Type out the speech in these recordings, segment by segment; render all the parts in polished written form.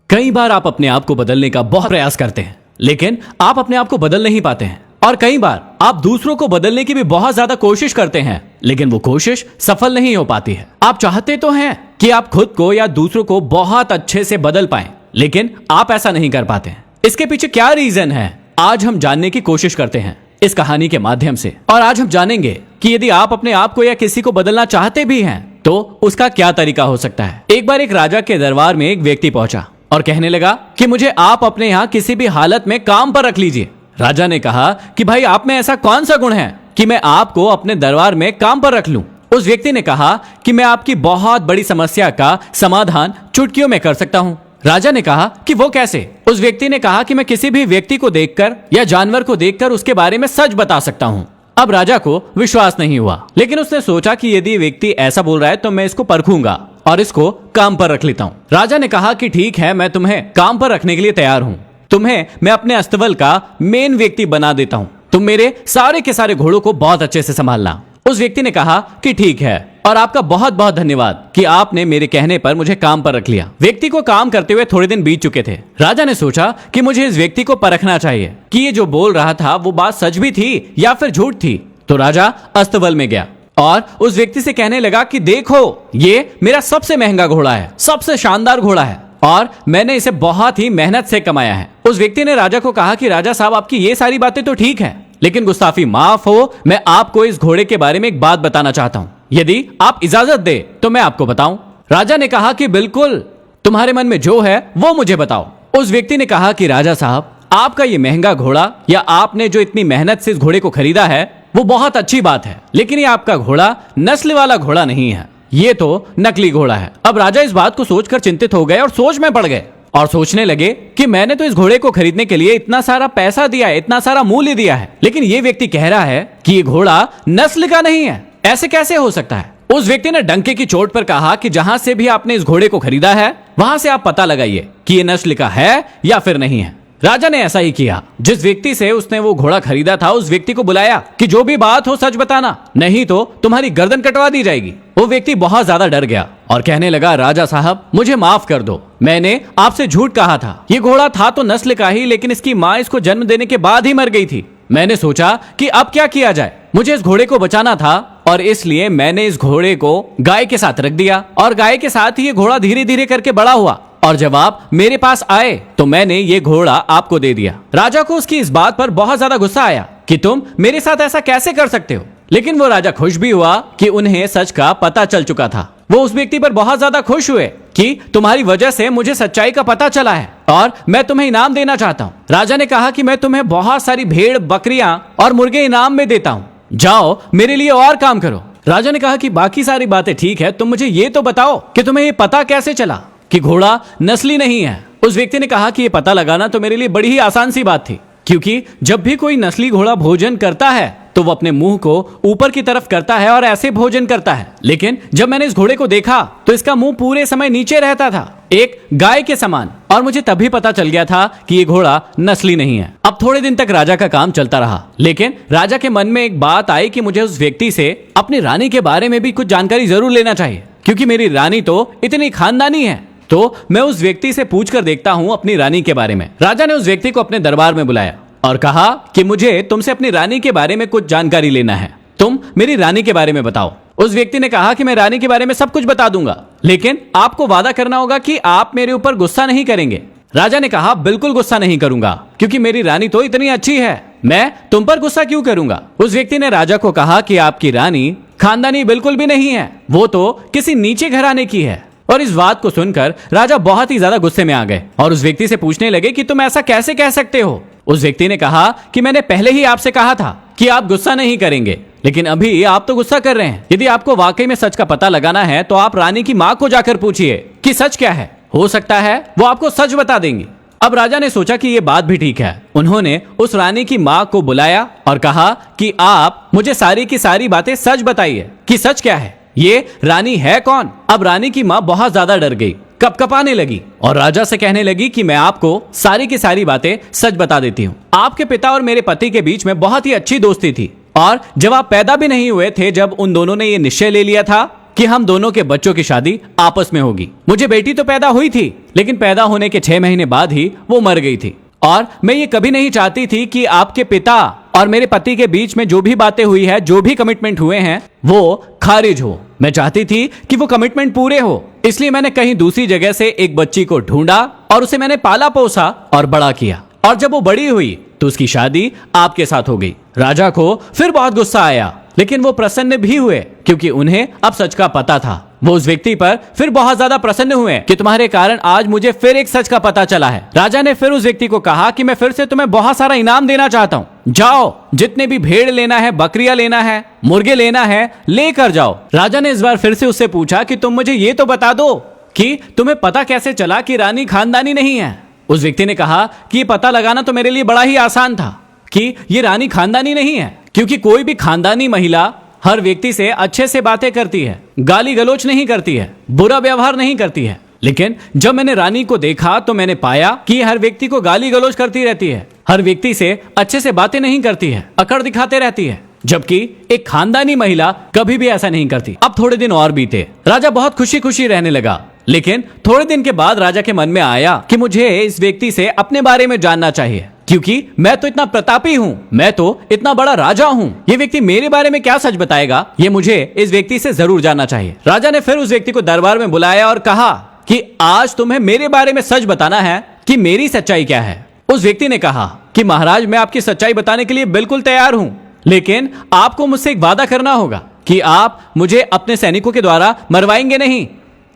कई बार आप अपने आप को बदलने का बहुत प्रयास करते हैं, लेकिन आप अपने आप को बदल नहीं पाते हैं। और कई बार आप दूसरों को बदलने की भी बहुत ज्यादा कोशिश करते हैं, लेकिन वो कोशिश सफल नहीं हो पाती है। आप चाहते तो हैं कि आप खुद को या दूसरों को बहुत अच्छे से बदल पाएं, लेकिन आप ऐसा नहीं कर पाते हैं। इसके पीछे क्या रीजन है, आज हम जानने की कोशिश करते हैं इस कहानी के माध्यम से। और आज हम जानेंगे कि यदि आप अपने आप को या किसी को बदलना चाहते भी हैं तो उसका क्या तरीका हो सकता है। एक बार एक राजा के दरबार में एक व्यक्ति पहुंचा और कहने लगा कि मुझे आप अपने यहाँ किसी भी हालत में काम पर रख लीजिए। राजा ने कहा कि भाई, आप में ऐसा कौन सा गुण है कि मैं आपको अपने दरबार में काम पर रख लूं। उस व्यक्ति ने कहा कि मैं आपकी बहुत बड़ी समस्या का समाधान चुटकियों में कर सकता हूं। राजा ने कहा कि वो कैसे। उस व्यक्ति ने कहा कि मैं किसी भी व्यक्ति को देखकर या जानवर को देखकर उसके बारे में सच बता सकता हूं। अब राजा को विश्वास नहीं हुआ, लेकिन उसने सोचा कि यदि व्यक्ति ऐसा बोल रहा है तो मैं इसको परखूंगा और इसको काम पर रख लेता हूँ। राजा ने कहा कि ठीक है, मैं तुम्हें काम पर रखने के लिए तैयार हूँ। तुम्हें मैं अपने अस्तबल का मेन व्यक्ति बना देता हूँ। तुम मेरे सारे के सारे घोड़ों को बहुत अच्छे से संभालना। उस व्यक्ति ने कहा कि ठीक है, और आपका बहुत बहुत धन्यवाद कि आपने मेरे कहने पर मुझे काम पर रख लिया। व्यक्ति को काम करते हुए थोड़े दिन बीत चुके थे। राजा ने सोचा कि मुझे इस व्यक्ति को परखना चाहिए कि ये जो बोल रहा था वो बात सच भी थी या फिर झूठ थी। तो राजा अस्तबल में गया और उस व्यक्ति से कहने लगा कि देखो, ये मेरा सबसे महंगा घोड़ा है, सबसे शानदार घोड़ा है और मैंने इसे बहुत ही मेहनत से कमाया है। उस व्यक्ति ने राजा को कहा कि राजा साहब, आपकी ये सारी बातें तो ठीक है, लेकिन गुस्ताफी माफ हो, मैं आपको इस घोड़े के बारे में एक बात बताना चाहता हूँ। यदि आप इजाजत दे तो मैं आपको बताऊं। राजा ने कहा कि बिल्कुल, तुम्हारे मन में जो है वो मुझे बताओ। उस व्यक्ति ने कहा कि राजा साहब, आपका ये महंगा घोड़ा या आपने जो इतनी मेहनत से इस घोड़े को खरीदा है वो बहुत अच्छी बात है, लेकिन ये आपका घोड़ा नस्ल वाला घोड़ा नहीं है, ये तो नकली घोड़ा है। अब राजा इस बात को सोचकर चिंतित हो गए और सोच में पड़ गए और सोचने लगे कि मैंने तो इस घोड़े को खरीदने के लिए इतना सारा पैसा दिया है, इतना सारा मूल्य दिया है, लेकिन ये व्यक्ति कह रहा है कि ये घोड़ा नस्ल का नहीं है। ऐसे कैसे हो सकता है। उस व्यक्ति ने डंके की चोट पर कहा कि जहां से भी आपने इस घोड़े को खरीदा है वहां से आप पता लगाइए कि ये नस्ल का है या फिर नहीं है। राजा ने ऐसा ही किया। जिस व्यक्ति से उसने वो घोड़ा खरीदा था उस व्यक्ति को बुलाया कि जो भी बात हो सच बताना, नहीं तो तुम्हारी गर्दन कटवा दी जाएगी। वो व्यक्ति बहुत ज्यादा डर गया और कहने लगा, राजा साहब, मुझे माफ कर दो, मैंने आपसे झूठ कहा था। ये घोड़ा था तो नस्ल का ही, लेकिन इसकी माँ इसको जन्म देने के बाद ही मर गई थी। मैंने सोचा कि अब क्या किया जाए, मुझे इस घोड़े को बचाना था और इसलिए मैंने इस घोड़े को गाय के साथ रख दिया और गाय के साथ ही ये घोड़ा धीरे धीरे करके बड़ा हुआ और जब आप मेरे पास आए तो मैंने ये घोड़ा आपको दे दिया। राजा को उसकी इस बात पर बहुत ज्यादा गुस्सा आया कि तुम मेरे साथ ऐसा कैसे कर सकते हो, लेकिन वो राजा खुश भी हुआ कि उन्हें सच का पता चल चुका था। वो उस व्यक्ति पर बहुत ज्यादा खुश हुए कि तुम्हारी वजह से मुझे सच्चाई का पता चला है और मैं तुम्हें इनाम देना चाहता हूँ। राजा ने कहा कि मैं तुम्हें बहुत सारी भेड़, बकरियां और मुर्गे इनाम में देता हूँ, जाओ मेरे लिए और काम करो। राजा ने कहा कि बाकी सारी बातें ठीक है, तुम मुझे ये तो बताओ कि तुम्हें ये पता कैसे चला कि घोड़ा नस्ली नहीं है। उस व्यक्ति ने कहा कि ये पता लगाना तो मेरे लिए बड़ी ही आसान सी बात थी, क्योंकि जब भी कोई नस्ली घोड़ा भोजन करता है तो वो अपने मुंह को ऊपर की तरफ करता है और ऐसे भोजन करता है, लेकिन जब मैंने इस घोड़े को देखा तो इसका मुंह पूरे समय नीचे रहता था, एक गाय के समान, और मुझे तभी पता चल गया था कि ये घोड़ा नस्ली नहीं है। अब थोड़े दिन तक राजा का काम चलता रहा, लेकिन राजा के मन में एक बात आई कि मुझे उस व्यक्ति से अपनी रानी के बारे में भी कुछ जानकारी जरूर लेना चाहिए, क्योंकि मेरी रानी तो इतनी खानदानी है, तो मैं उस व्यक्ति से पूछ कर देखता हूँ अपनी रानी के बारे में। राजा ने उस व्यक्ति को अपने दरबार में बुलाया और कहा कि मुझे तुमसे अपनी रानी के बारे में कुछ जानकारी लेना है, तुम मेरी रानी के बारे में बताओ। उस व्यक्ति ने कहा कि मैं रानी के बारे में सब कुछ बता दूंगा, लेकिन आपको वादा करना होगा कि आप मेरे ऊपर गुस्सा नहीं करेंगे। राजा ने कहा, बिल्कुल गुस्सा नहीं करूंगा, क्योंकि मेरी रानी तो इतनी अच्छी है, मैं तुम पर गुस्सा क्यों करूंगा। उस व्यक्ति ने राजा को कहा कि आपकी रानी खानदानी बिल्कुल भी नहीं है, वो तो किसी नीचे घराने की है। और इस बात को सुनकर राजा बहुत ही ज्यादा गुस्से में आ गए और उस व्यक्ति से पूछने लगे कि तुम ऐसा कैसे कह सकते हो। उस व्यक्ति ने कहा कि मैंने पहले ही आपसे कहा था कि आप गुस्सा नहीं करेंगे, लेकिन अभी आप तो गुस्सा कर रहे हैं। यदि आपको वाकई में सच का पता लगाना है तो आप रानी की माँ को जाकर पूछिए कि सच क्या है, हो सकता है वो आपको सच बता देंगी। अब राजा ने सोचा कि ये बात भी ठीक है। उन्होंने उस रानी की माँ को बुलाया और कहा कि आप मुझे सारी की सारी बातें सच बताइए कि सच क्या है, ये रानी है कौन। अब रानी की माँ बहुत ज्यादा डर गई, कपकपाने लगी और राजा से कहने लगी कि मैं आपको सारी की सारी बातें सच बता देती हूँ। आपके पिता और मेरे पति के बीच में बहुत ही अच्छी दोस्ती थी और जब आप पैदा भी नहीं हुए थे, जब उन दोनों ने ये निश्चय ले लिया था कि हम दोनों के बच्चों की शादी आपस में होगी। मुझे बेटी तो पैदा हुई थी, लेकिन पैदा होने के 6 महीने बाद ही वो मर गई थी। और मैं ये कभी नहीं चाहती थी कि आपके पिता और मेरे पति के बीच में जो भी बातें हुई है, जो भी कमिटमेंट हुए हैं, वो खारिज हो। मैं चाहती थी कि वो कमिटमेंट पूरे हो। इसलिए मैंने कहीं दूसरी जगह से एक बच्ची को ढूंढा और उसे मैंने पाला पोसा और बड़ा किया। और जब वो बड़ी हुई तो उसकी शादी आपके साथ हो गई। राजा को फिर बहुत गुस्सा आया, लेकिन वो प्रसन्न भी हुए क्योंकि उन्हें अब सच का पता था। वो उस व्यक्ति पर फिर बहुत ज्यादा प्रसन्न हुए कि तुम्हारे कारण आज मुझे फिर एक सच का पता चला है। राजा ने फिर उस व्यक्ति को कहा कि मैं फिर से तुम्हें बहुत सारा इनाम देना चाहता हूँ। जाओ, जितने भी भेड़ लेना है, बकरियां लेना है, मुर्गे लेना है, लेकर जाओ। राजा ने इस बार फिर से उससे पूछा कि तुम मुझे ये तो बता दो कि तुम्हें पता कैसे चला कि रानी खानदानी नहीं है। उस व्यक्ति ने कहा कि ये पता लगाना तो मेरे लिए बड़ा ही आसान था कि ये रानी खानदानी नहीं है, क्योंकि कोई भी खानदानी महिला हर व्यक्ति से अच्छे से बातें करती है, गाली गलौच नहीं करती है, बुरा व्यवहार नहीं करती है। लेकिन जब मैंने रानी को देखा तो मैंने पाया कि हर व्यक्ति को गाली गलौच करती रहती है, हर व्यक्ति से अच्छे से बातें नहीं करती है, अकड़ दिखाते रहती है, जबकि एक खानदानी महिला कभी भी ऐसा नहीं करती। अब थोड़े दिन और बीते, राजा बहुत खुशी खुशी रहने लगा। लेकिन थोड़े दिन के बाद राजा के मन में आया कि मुझे इस व्यक्ति से अपने बारे में जानना चाहिए, क्योंकि मैं तो इतना प्रतापी हूँ, मैं तो इतना बड़ा राजा हूँ। ये व्यक्ति मेरे बारे में क्या सच बताएगा, ये मुझे इस व्यक्ति से जरूर जानना चाहिए। राजा ने फिर उस व्यक्ति को दरबार में बुलाया और कहा कि आज तुम्हें मेरे बारे में सच बताना है कि मेरी सच्चाई क्या है। उस व्यक्ति ने कहा कि महाराज, मैं आपकी सच्चाई बताने के लिए बिल्कुल तैयार हूँ, लेकिन आपको मुझसे एक वादा करना होगा कि आप मुझे अपने सैनिकों के द्वारा मरवाएंगे नहीं।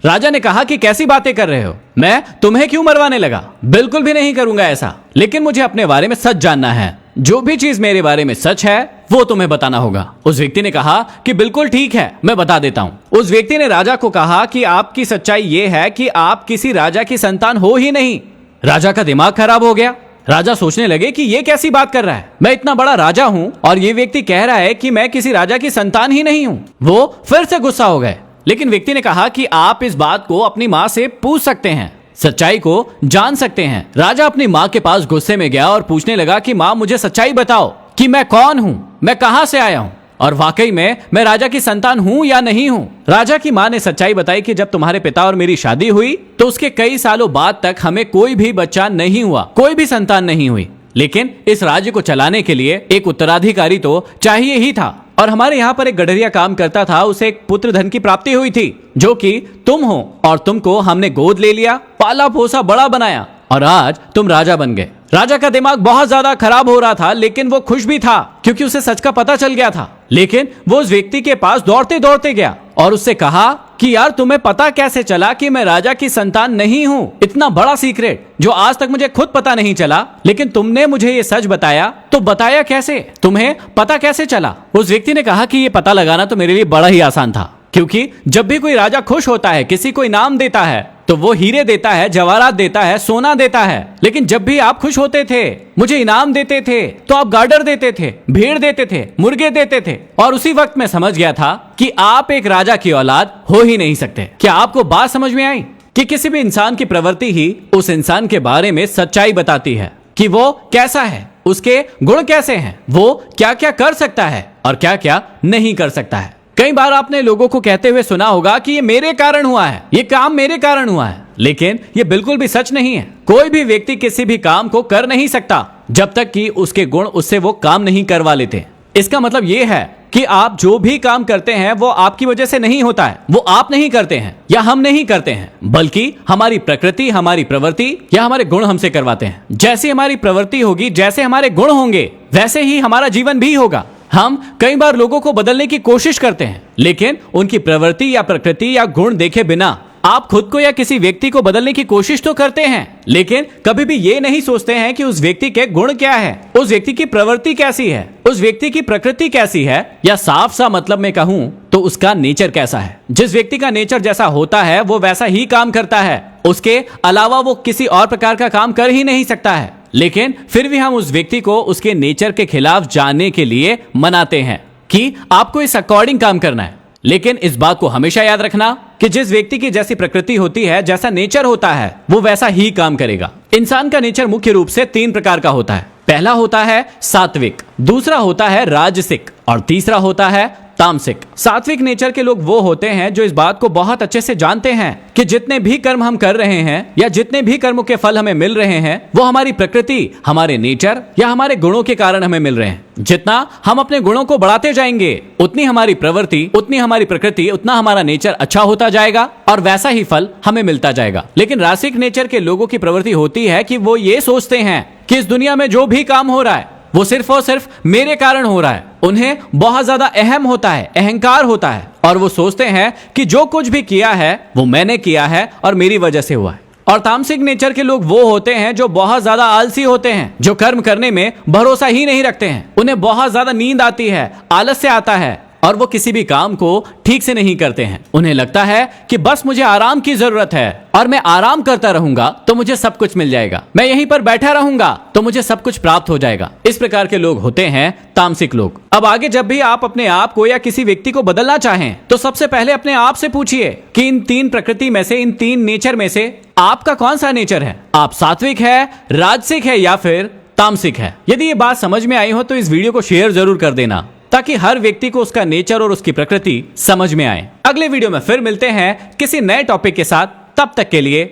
राजा ने कहा कि कैसी बातें कर रहे हो, मैं तुम्हें क्यों मरवाने लगा, बिल्कुल भी नहीं करूंगा ऐसा। लेकिन मुझे अपने बारे में सच जानना है, जो भी चीज मेरे बारे में सच है वो तुम्हें बताना होगा। उस व्यक्ति ने कहा कि बिल्कुल ठीक है, मैं बता देता हूं। उस व्यक्ति ने राजा को कहा कि आपकी सच्चाई ये है कि आप किसी राजा की संतान हो ही नहीं। राजा का दिमाग खराब हो गया। राजा सोचने लगे कि ये कैसी बात कर रहा है, मैं इतना बड़ा राजा हूं और ये व्यक्ति कह रहा है कि मैं किसी राजा की संतान ही नहीं हूं। वो फिर से गुस्सा हो गए, लेकिन व्यक्ति ने कहा कि आप इस बात को अपनी माँ से पूछ सकते हैं, सच्चाई को जान सकते हैं। राजा अपनी माँ के पास गुस्से में गया और पूछने लगा कि माँ, मुझे सच्चाई बताओ कि मैं कौन हूँ, मैं कहाँ से आया हूँ और वाकई में मैं राजा की संतान हूँ या नहीं हूँ। राजा की माँ ने सच्चाई बताई कि जब तुम्हारे पिता और मेरी शादी हुई तो उसके कई सालों बाद तक हमें कोई भी बच्चा नहीं हुआ, कोई भी संतान नहीं हुई। लेकिन इस राज्य को चलाने के लिए एक उत्तराधिकारी तो चाहिए ही था, और हमारे यहाँ पर एक गडरिया काम करता था, उसे एक पुत्र धन की प्राप्ति हुई थी जो कि तुम हो, और तुमको हमने गोद ले लिया, पाला पोसा, बड़ा बनाया और आज तुम राजा बन गए। राजा का दिमाग बहुत ज्यादा खराब हो रहा था, लेकिन वो खुश भी था क्योंकि उसे सच का पता चल गया था। लेकिन वो उस व्यक्ति के पास दौड़ते दौड़ते गया और उससे कहा कि यार, तुम्हें पता कैसे चला कि मैं राजा की संतान नहीं हूँ? इतना बड़ा सीक्रेट जो आज तक मुझे खुद पता नहीं चला, लेकिन तुमने मुझे ये सच बताया, तो बताया कैसे? तुम्हें पता कैसे चला? उस व्यक्ति ने कहा कि ये पता लगाना तो मेरे लिए बड़ा ही आसान था, क्योंकि जब भी कोई राजा खुश होता है, किसी को इनाम देता है, तो वो हीरे देता है, जवाहरात देता है, सोना देता है। लेकिन जब भी आप खुश होते थे, मुझे इनाम देते थे, तो आप गार्डर देते थे, भेड़ देते थे, मुर्गे देते थे। और उसी वक्त मैं समझ गया था कि आप एक राजा की औलाद हो ही नहीं सकते। क्या आपको बात समझ में आई कि किसी भी इंसान की प्रवृत्ति ही उस इंसान के बारे में सच्चाई बताती है कि वो कैसा है, उसके गुण कैसे हैं, वो क्या क्या कर सकता है और क्या क्या नहीं कर सकता है। कई बार आपने लोगों को कहते हुए सुना होगा कि ये मेरे कारण हुआ है, ये काम मेरे कारण हुआ है, लेकिन ये बिल्कुल भी सच नहीं है। कोई भी व्यक्ति किसी भी काम को कर नहीं सकता जब तक कि उसके गुण उससे वो काम नहीं करवा लेते। इसका मतलब ये है कि आप जो भी काम करते हैं वो आपकी वजह से नहीं होता है, वो आप नहीं करते हैं या हम नहीं करते हैं, बल्कि हमारी प्रकृति, हमारी प्रवृत्ति या हमारे गुण हमसे करवाते हैं। जैसी हमारी प्रवृत्ति होगी, जैसे हमारे गुण होंगे, वैसे ही हमारा जीवन भी होगा। हम कई बार लोगों को बदलने की कोशिश करते हैं, लेकिन उनकी प्रवृत्ति या प्रकृति या गुण देखे बिना आप खुद को या किसी व्यक्ति को बदलने की कोशिश तो करते हैं, लेकिन कभी भी ये नहीं सोचते हैं कि उस व्यक्ति के गुण क्या है, उस व्यक्ति की प्रवृत्ति कैसी है, उस व्यक्ति की प्रकृति कैसी है, या साफ सा मतलब में कहूं तो उसका नेचर कैसा है। जिस व्यक्ति का नेचर जैसा होता है वो वैसा ही काम करता है, उसके अलावा वो किसी और प्रकार का काम कर ही नहीं सकता है। लेकिन फिर भी हम उस व्यक्ति को उसके नेचर के खिलाफ जाने के लिए मनाते हैं कि आपको इस अकॉर्डिंग काम करना है। लेकिन इस बात को हमेशा याद रखना कि जिस व्यक्ति की जैसी प्रकृति होती है, जैसा नेचर होता है, वो वैसा ही काम करेगा। इंसान का नेचर मुख्य रूप से 3 प्रकार का होता है। पहला होता है सात्विक, दूसरा होता है राजसिक और तीसरा होता है तामसिक। सात्विक नेचर के लोग वो होते हैं जो इस बात को बहुत अच्छे से जानते हैं कि जितने भी कर्म हम कर रहे हैं या जितने भी कर्मों के फल हमें मिल रहे हैं वो हमारी प्रकृति, हमारे नेचर या हमारे गुणों के कारण हमें मिल रहे हैं। जितना हम अपने गुणों को बढ़ाते जाएंगे उतनी हमारी प्रवृत्ति, उतनी हमारी प्रकृति, उतना हमारा नेचर अच्छा होता जाएगा और वैसा ही फल हमें मिलता जाएगा। लेकिन रासिक नेचर के लोगों की प्रवृत्ति होती है कि वो ये सोचते हैं कि इस दुनिया में जो भी काम हो रहा है वो सिर्फ और सिर्फ मेरे कारण हो रहा है। उन्हें बहुत ज्यादा अहम होता है, अहंकार होता है और वो सोचते हैं कि जो कुछ भी किया है वो मैंने किया है और मेरी वजह से हुआ है। और तामसिक नेचर के लोग वो होते हैं जो बहुत ज्यादा आलसी होते हैं, जो कर्म करने में भरोसा ही नहीं रखते हैं। उन्हें बहुत ज्यादा नींद आती है, आलस्य आता है और वो किसी भी काम को ठीक से नहीं करते हैं। उन्हें लगता है कि बस मुझे आराम की जरूरत है और मैं आराम करता रहूंगा तो मुझे सब कुछ मिल जाएगा, मैं यहीं पर बैठा रहूंगा तो मुझे सब कुछ प्राप्त हो जाएगा। इस प्रकार के लोग होते हैं तामसिक लोग। अब आगे जब भी आप अपने आप को या किसी व्यक्ति को बदलना चाहें तो सबसे पहले अपने आप से पूछिए कि इन तीन प्रकृति में से, इन तीन नेचर में से आपका कौन सा नेचर है। आप सात्विक है, राजसिक है या फिर तामसिक है। यदि ये बात समझ में आई हो तो इस वीडियो को शेयर जरूर कर देना ताकि हर व्यक्ति को उसका नेचर और उसकी प्रकृति समझ में आए। अगले वीडियो में फिर मिलते हैं किसी नए टॉपिक के साथ। तब तक के लिए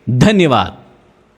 धन्यवाद।